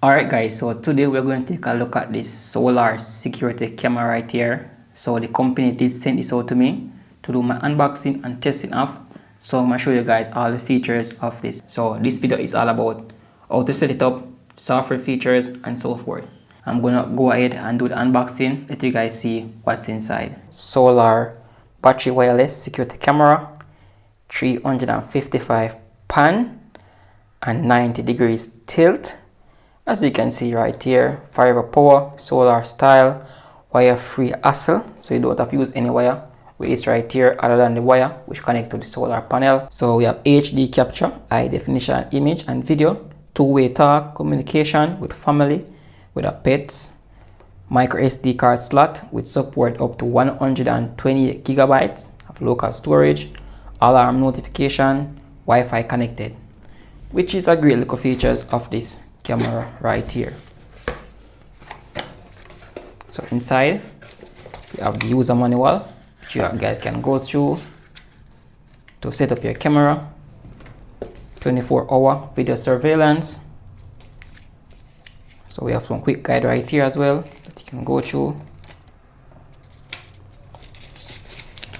Alright guys, so today we're going to take a look at this solar security camera right here. So the company did send this out to me to do my unboxing and testing of. So I'm going to show you guys all the features of this. So this video is all about how to set it up, software features and so forth. I'm going to go ahead and do the unboxing, let you guys see what's inside. Solar battery wireless security camera, 355 pan and 90 degrees tilt. As you can see right here, forever power, solar style, wire free hassle, so you don't have to use any wire with this right here other than the wire which connect to the solar panel. So we have HD capture, high definition image and video, two-way talk, communication with family, with our pets, micro SD card slot with support up to 128 gigabytes of local storage, alarm notification, Wi-Fi connected, which is a great little features of this camera right here. So inside you have the user manual which you guys can go through to set up your camera, 24-hour video surveillance. So we have some quick guide right here as well that you can go through,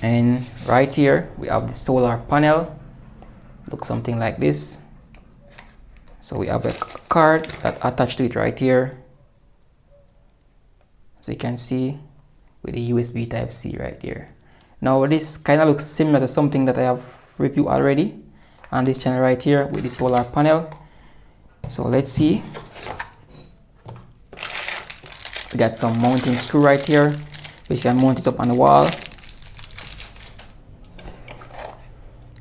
and right here we have the solar panel, looks something like this. So we have a card that attached to it right here, so you can see with the USB Type-C right here. Now this kind of looks similar to something that I have reviewed already on this channel right here with the solar panel. So let's see. We got some mounting screw right here which you can mount it up on the wall.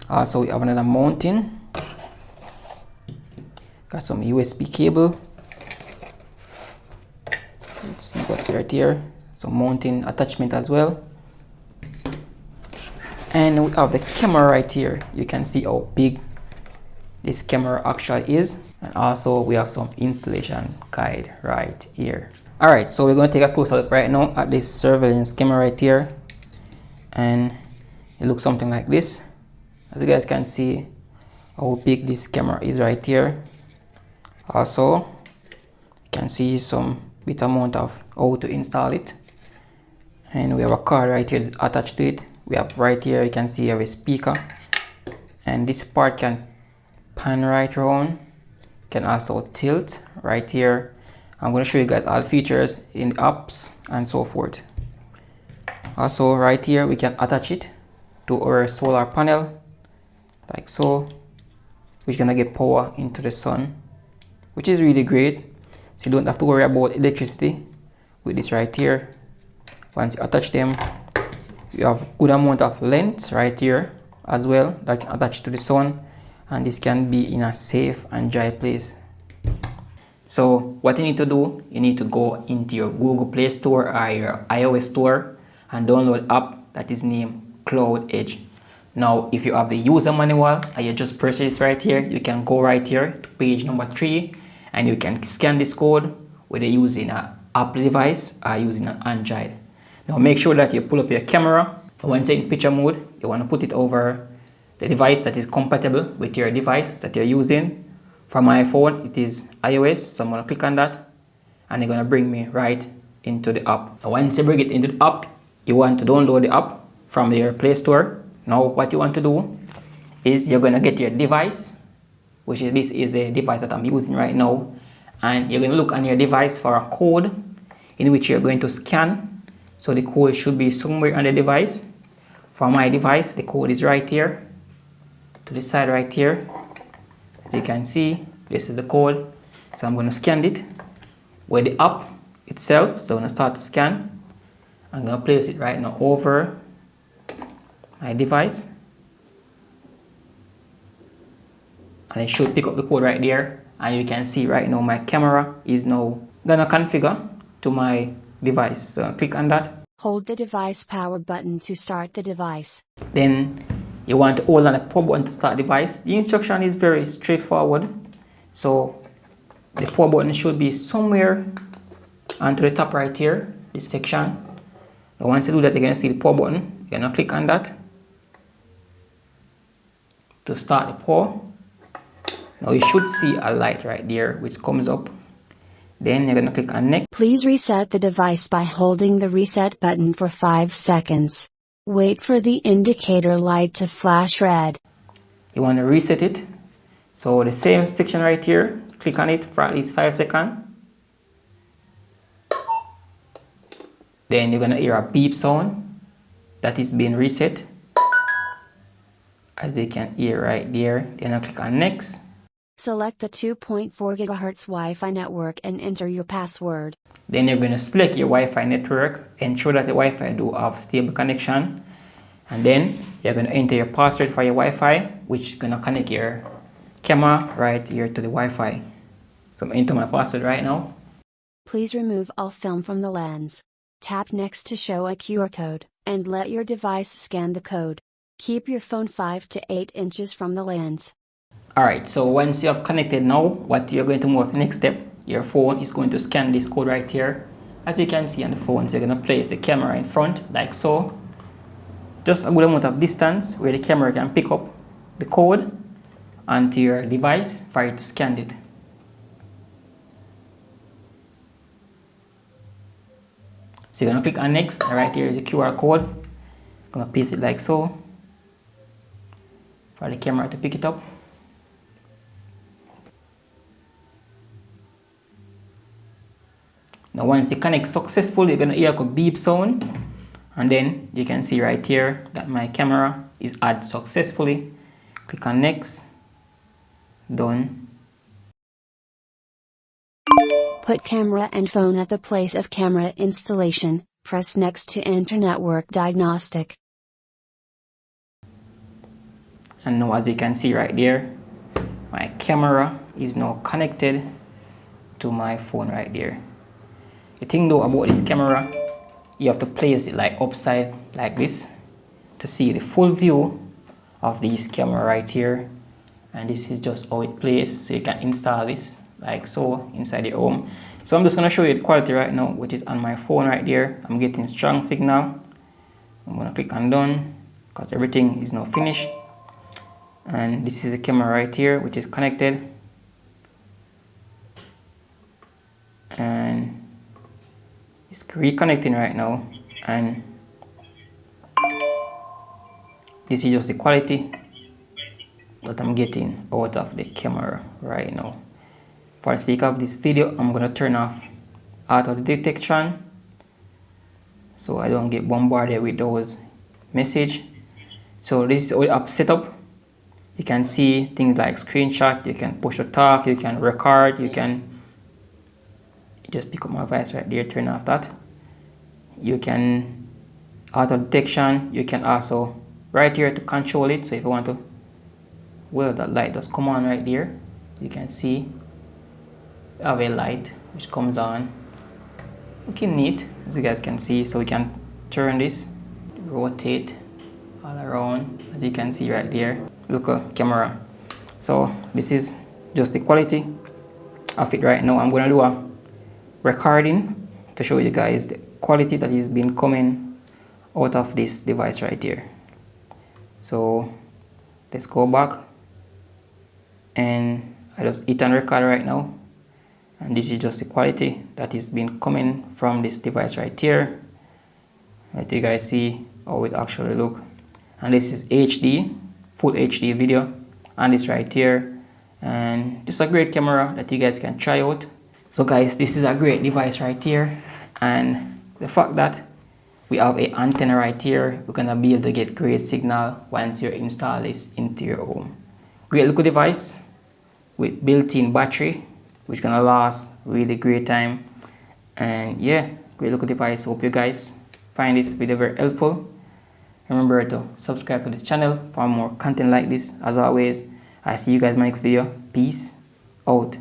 Also we have another mounting. Got some USB cable. Let's see what's right here. Some mounting attachment as well. And we have the camera right here. You can see how big this camera actually is. And also we have some installation guide right here. Alright, so we're going to take a closer look right now at this surveillance camera right here. And it looks something like this. As you guys can see how big this camera is right here. Also, you can see some bit amount of how to install it, and we have a card right here attached to it. We have right here, you can see you have a speaker, and this part can pan right around, can also tilt right here. I'm going to show you guys all features in the apps and so forth. Also right here we can attach it to our solar panel like so, which is gonna get power into the sun, which is really great. So you don't have to worry about electricity with this right here. Once you attach them, you have good amount of length right here as well that can attach to the sun, and this can be in a safe and dry place. So what you need to do, you need to go into your Google Play Store or your iOS store and download an app that is named Cloud Edge. Now if you have the user manual and you just purchase this right here, you can go right here to page number 3 and you can scan this code whether using an Apple device or using an Android. Now make sure that you pull up your camera. When you're in picture mode, you want to put it over the device that is compatible with your device that you're using. For my phone it is iOS, so I'm going to click on that and it's going to bring me right into the app. Now once you bring it into the app, you want to download the app from your Play Store. Now what you want to do is you're going to get your device, which is this is the device that I'm using right now, and you're going to look on your device for a code in which you're going to scan. So the code should be somewhere on the device. For my device the code is right here to the side right here. As you can see, this is the code. So I'm going to scan it with the app itself. So I'm going to start to scan. I'm going to place it right now over my device, and it should pick up the code right there, and you can see right now my camera is now gonna configure to my device. So click on that. Hold the device power button to start the device. Then you want to hold on the power button to start the device. The instruction is very straightforward. So the power button should be somewhere onto the top right here, this section. Now once you do that, you're gonna see the power button. You're gonna click on that to start the power. Now you should see a light right there which comes up. Then you're gonna click on next. Please reset the device by holding the reset button for 5 seconds. Wait for the indicator light to flash red. You want to reset it. So the same section right here, click on it for at least 5 seconds. Then you're gonna hear a beep sound that is being reset, as you can hear right there. Then I click on next. Select a 2.4 GHz Wi-Fi network and enter your password. Then you're going to select your Wi-Fi network, ensure that the Wi-Fi do have stable connection, and then you're going to enter your password for your Wi-Fi, which is going to connect your camera right here to the Wi-Fi. So I'm entering my password right now. Please remove all film from the lens. Tap next to show a QR code, and let your device scan the code. Keep your phone 5 to 8 inches from the lens. Alright, so once you have connected now, what you're going to move next step, your phone is going to scan this code right here. As you can see on the phone, so you're going to place the camera in front like so. Just a good amount of distance where the camera can pick up the code onto your device for you to scan it. So you're going to click on next, and right here is the QR code. I'm going to paste it like so for the camera to pick it up. Now once you connect successfully, you're going to hear a beep sound, and then you can see right here that my camera is added successfully. Click on next. Done. Put camera and phone at the place of camera installation. Press next to enter network diagnostic. And now as you can see right there, my camera is now connected to my phone right there. The thing though about this camera, you have to place it like upside like this to see the full view of this camera right here. And this is just how it plays, so you can install this like so inside your home. So I'm just going to show you the quality right now, which is on my phone right there. I'm getting strong signal. I'm going to click on done because everything is now finished. And this is the camera right here, which is connected. And it's reconnecting right now, and this is just the quality that I'm getting out of the camera right now. For the sake of this video, I'm going to turn off auto detection so I don't get bombarded with those messages. So this is all the app setup. You can see things like screenshot, you can push to talk, you can record, you can just pick up my voice right there, turn off that. You can auto detection, you can also right here to control it. So if you want to, well, that light does come on right there. You can see we have a light which comes on, looking neat as you guys can see. So we can turn this, rotate all around as you can see right there. Look at camera. So this is just the quality of it right now. I'm going to do a recording to show you guys the quality that is been coming out of this device right here. So let's go back, and I just hit and record right now, and this is just the quality that is been coming from this device right here. Let you guys see how it actually look. And this is HD, full HD video on this right here, and just a great camera that you guys can try out. So guys, this is a great device right here, and the fact that we have an antenna right here, we're gonna be able to get great signal once you install this into your home. Great little device with built-in battery, which gonna last really great time. And yeah, great little device. Hope you guys find this video very helpful. Remember to subscribe to this channel for more content like this. As always, I see you guys in my next video. Peace out.